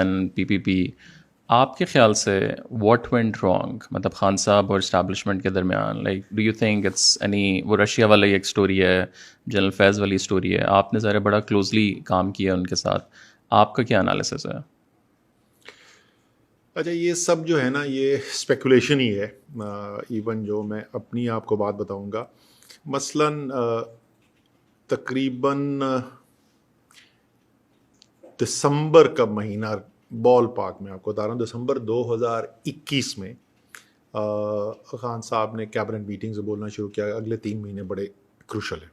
And PPP, आपके ख्याल से व्हाट वेंट रॉन्ग, मतलब खान साहब और इस्टेब्लिशमेंट के दरमियान? Like do you think it's any, वो रशिया वाला ही एक स्टोरी है, जनरल फैज़ वाली स्टोरी है, आपने ज़रा बड़ा क्लोजली काम किया उनके साथ, आपका क्या एनालिसिस है? अच्छा, ये सब जो है ना, ये स्पेकुलेशन ही है। इवन जो मैं अपनी आपको बात बताऊंगा, मसलन तकरीबन दिसंबर का महीना, बॉल पार्क में आपको बता रहा हूँ, दिसंबर 2021 में खान साहब ने कैबिनेट मीटिंग से बोलना शुरू किया, अगले 3 महीने बड़े क्रूशल हैं।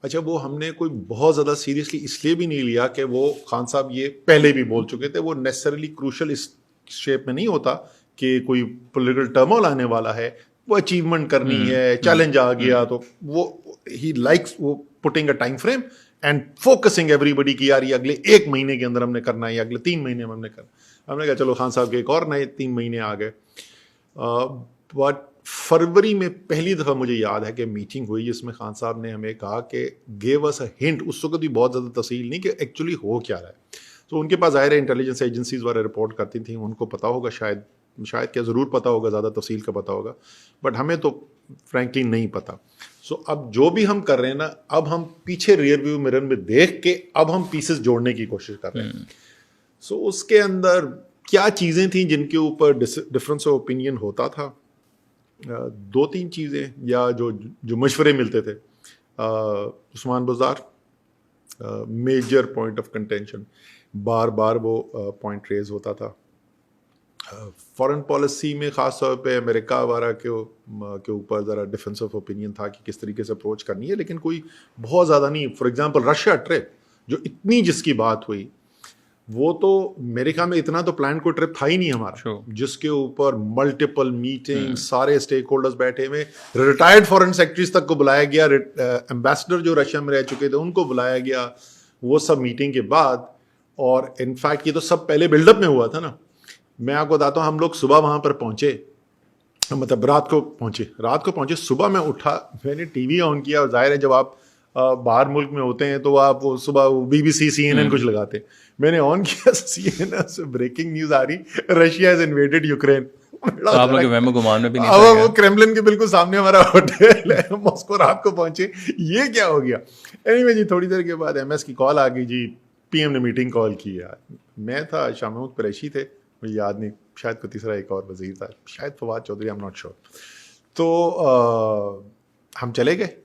अच्छा, वो हमने कोई बहुत ज़्यादा सीरियसली इसलिए भी नहीं लिया कि वो खान साहब ये पहले भी बोल चुके थे। वो नेसेसरली क्रूशल इस शेप में नहीं होता कि कोई पॉलिटिकल टर्मोइल आने वाला है, वो अचीवमेंट करनी है, चैलेंज आ गया, तो वो ही लाइक्स वो putting a time frame and focusing everybody की यार ये अगले 1 महीने के अंदर हमने करना है, या अगले 3 महीने में हमने करना। हमने कहा चलो खान साहब के एक और नए 3 महीने आ गए। बट फरवरी में पहली दफ़ा मुझे याद है कि मीटिंग हुई जिसमें खान साहब ने हमें कहा कि गेव अस अ हिंट, उस वक्त भी बहुत ज़्यादा तफसील नहीं कि एक्चुअली हो क्या रहा है। तो उनके पास ज़ाहिर है इंटेलिजेंस एजेंसीज वाले रिपोर्ट करती थी, उनको पता होगा, शायद क्या ज़रूर पता होगा, ज़्यादा तफसील का पता होगा, बट हमें तो फ्रैंकली नहीं पता। सो अब जो भी हम कर रहे हैं ना, अब हम पीछे रियर व्यू मिरर में देख के अब हम पीसेस जोड़ने की कोशिश कर रहे हैं। सो उसके अंदर क्या चीज़ें थी जिनके ऊपर डिफरेंस ऑफ ओपिनियन होता था? 2-3 चीज़ें, या जो जो मशवरे मिलते थे। Usman Buzdar major point of contention, बार बार वो पॉइंट रेज होता था। फॉरेन पॉलिसी में ख़ास तौर पे अमेरिका वगैरह के ऊपर ज़रा डिफरेंस ऑफ ओपिनियन था कि किस तरीके से अप्रोच करनी है, लेकिन कोई बहुत ज़्यादा नहीं। फॉर एग्जांपल रशिया ट्रिप जो इतनी जिसकी बात हुई, वो तो मेरे ख्याल में इतना तो प्लान कोई ट्रिप था ही नहीं हमारा, जिसके ऊपर मल्टीपल मीटिंग, सारे स्टेक होल्डर्स बैठे हुए, रिटायर्ड फॉरेन सेक्रेटरीज तक को बुलाया गया, एम्बेसडर जो रशिया में रह चुके थे उनको बुलाया गया, वो सब मीटिंग के बाद। और इनफैक्ट ये तो सब पहले बिल्डअप में हुआ था ना। मैं आपको बताता हूँ, हम लोग सुबह वहां पर पहुंचे, मतलब रात को पहुंचे, सुबह मैं उठा, मैंने टीवी ऑन किया, और जाहिर है जब आप बाहर मुल्क में होते हैं तो आप वो सुबह BBC CNN कुछ लगाते। मैंने ऑन किया, CNN से ब्रेकिंग न्यूज आ रही, रशिया हैज इन्वेडेड यूक्रेन। तो आप लोग वहमो गुमान में भी नहीं अब था वो क्रेमलिन के बिल्कुल सामने हमारा होटल है, मॉस्को, रात को पहुंचे, ये क्या हो गया। एनीवे जी, थोड़ी देर के बाद MS की कॉल आ गई जी, PM ने मीटिंग कॉल की। यार मैं था, शाह महमूद कुरैशी थे, मुझे याद नहीं, शायद कोई तीसरा एक और वजीर था, शायद Fawad Chaudhry, I am not sure. तो हम चले गए।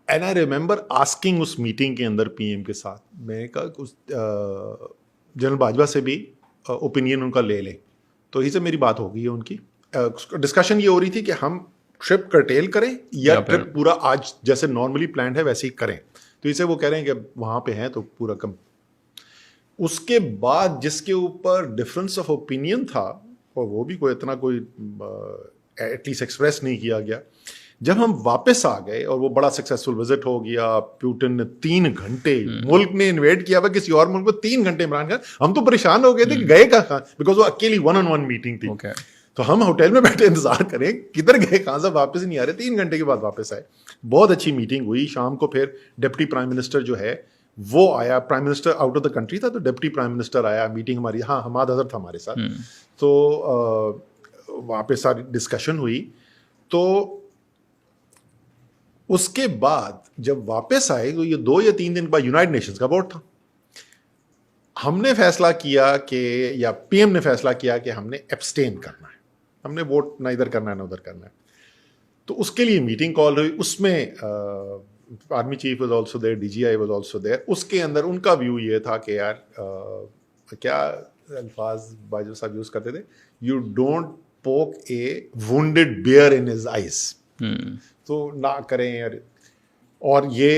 एंड आई रिमेंबर आस्किंग उस मीटिंग के अंदर PM के साथ, मैंने कहा उस जनरल बाजवा से भी ओपिनियन उनका ले लें। तो ही से मेरी बात हो गई है उनकी। डिस्कशन ये हो रही थी कि हम ट्रिप कर्टेल करें या ट्रिप पूरा आज जैसे नॉर्मली प्लान्ड है वैसे ही करें। तो इसे वो कह रहे हैं कि वहाँ पे हैं तो पूरा कम। उसके बाद जिसके ऊपर डिफरेंस ऑफ ओपिनियन था, और वो भी कोई इतना कोई एटलीस्ट एक्सप्रेस नहीं किया गया, जब हम वापस आ गए और वो बड़ा सक्सेसफुल विजिट हो गया, पुतिन ने 3 घंटे, मुल्क ने इन्वेट किया हुआ किसी और मुल्क को, 3 घंटे इमरान खान, हम तो परेशान हो गए थे कि गए कहाँ, बिकॉज वो अकेली 1-on-1 मीटिंग थी। तो हम होटल में बैठे इंतजार करें, किधर गए, कहाँ से वापस नहीं आ रहे। 3 घंटे के बाद वापस आए, बहुत अच्छी मीटिंग हुई। शाम को फिर डिप्टी प्राइम मिनिस्टर जो है वो आया, prime minister out of the country था, तो डिप्टी प्राइम मिनिस्टर आया, मीटिंग हमारी, हाँ हमाद अजहर था हमारे साथ। तो वहाँ पे सारी डिस्कशन हुई। तो उसके बाद जब वापस आए तो ये 2 या 3 दिन बाद यूनाइटेड नेशंस का बोर्ड था। हमने फैसला किया कि, या PM ने फैसला किया कि हमने एब्सटेन करना है, हमने वोट ना इधर करना है ना उधर करना है। तो उसके लिए मीटिंग कॉल हुई, उसमें army chief was also there, DGI was also there. उसके अंदर उनका व्यू ये था कि यार क्या अल्फाज बाजवा साहब यूज करते थे, you don't poke a wounded bear in his eyes, तो ना करें यार। और ये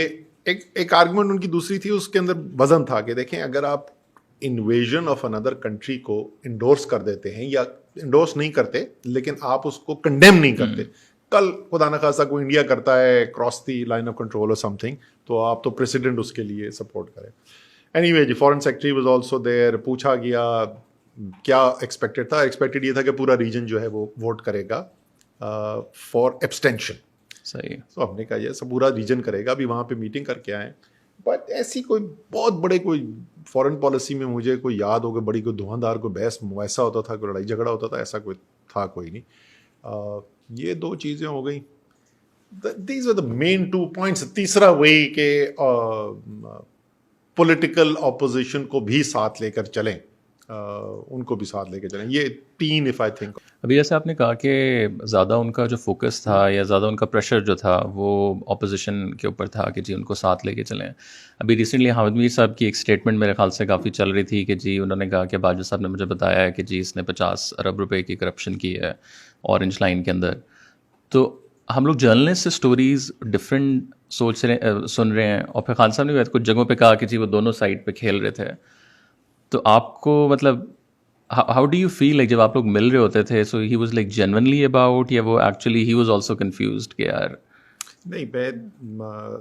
एक आर्गुमेंट उनकी दूसरी थी, उसके अंदर वजन था कि देखें, अगर आप इन्वेजन ऑफ अनदर कंट्री को इंडोर्स कर देते हैं, या इंडोर्स नहीं करते लेकिन आप उसको कंडेम नहीं करते, कल खुदा न खासा कोई इंडिया करता है cross the line of control और समथिंग, तो आप तो प्रेसिडेंट उसके लिए सपोर्ट करें। एनीवे जी, foreign secretary was also there. पूछा गया क्या एक्सपेक्टेड था, एक्सपेक्टेड ये था कि पूरा रीजन जो है वो वोट करेगा फॉर एब्सटेंशन। सही। तो हमने कहा ये सब पूरा रीजन करेगा, अभी वहाँ पे मीटिंग करके आए। बट ऐसी कोई बहुत बड़े कोई फॉरेन पॉलिसी में मुझे कोई याद हो, कोई बड़ी कोई धुआंधार कोई बहस वैसा होता था, कोई लड़ाई झगड़ा होता था, ऐसा कोई था कोई नहीं। ये दो चीज़ें हो गई, these are the main 2 points. तीसरा वही कि पॉलिटिकल ऑपोजिशन को भी साथ लेकर चलें, उनको भी साथ लेकर चलें, ये तीन इफ आई थिंक। अभी जैसे आपने कहा कि ज़्यादा उनका जो फोकस था या ज़्यादा उनका प्रेशर जो था वो ऑपोजिशन के ऊपर था कि जी उनको साथ लेके चलें। अभी रिसेंटली हामिद मीर साहब की एक स्टेटमेंट मेरे ख्याल से काफ़ी चल रही थी कि जी उन्होंने कहा कि बाजवा साहब ने मुझे बताया है कि जी इसने 50 अरब रुपए की करप्शन की है ऑरेंज लाइन के अंदर। तो हम लोग जर्नलिस्ट से स्टोरीज़ डिफरेंट सुन रहे हैं, और फिर खान साहब ने भी कुछ जगहों पे कहा कि जी वो दोनों साइड पे खेल रहे थे। तो आपको मतलब how do you feel like जब आप लोग मिल रहे होते थे, so he was like genuinely about, या वो actually he was also confused कि यार। नहीं,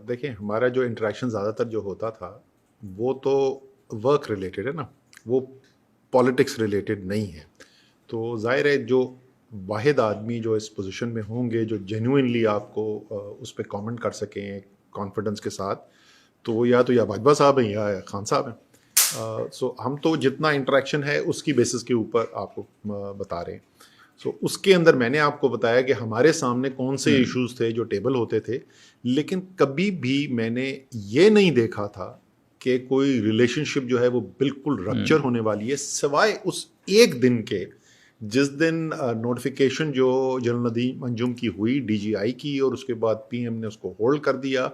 देखिए हमारा जो इंटरेक्शन ज़्यादातर जो होता था वो तो वर्क रिलेटेड है ना, वो पॉलिटिक्स रिलेटेड नहीं है। तो जाहिर है जो वाहिद आदमी जो इस पोजीशन में होंगे जो जेन्युइनली आपको उस पर कमेंट कर सकें कॉन्फिडेंस के साथ, तो वो या बाजवा साहब हैं या खान साहब हैं। सो हम तो जितना इंटरेक्शन है उसकी बेसिस के ऊपर आपको बता रहे हैं। सो उसके अंदर मैंने आपको बताया कि हमारे सामने कौन से इश्यूज थे जो टेबल होते थे, लेकिन कभी भी मैंने ये नहीं देखा था कि कोई रिलेशनशिप जो है वो बिल्कुल रप्चर होने वाली है, सिवाय उस एक दिन के जिस दिन नोटिफिकेशन जो जनरल नदीम अंजुम की हुई डीजीआई की, और उसके बाद पीएम ने उसको होल्ड कर दिया।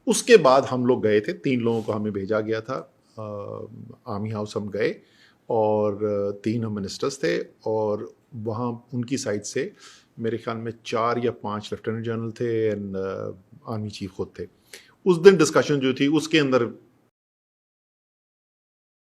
उसके बाद हम लोग गए थे, 3 लोगों को हमें भेजा गया था, आर्मी हाउस हम गए, और 3 हम मिनिस्टर्स थे, और वहाँ उनकी साइड से मेरे ख्याल में 4 या 5 लेफ्टिनेंट जनरल थे एंड आर्मी चीफ खुद थे। उस दिन डिस्कशन जो थी उसके अंदर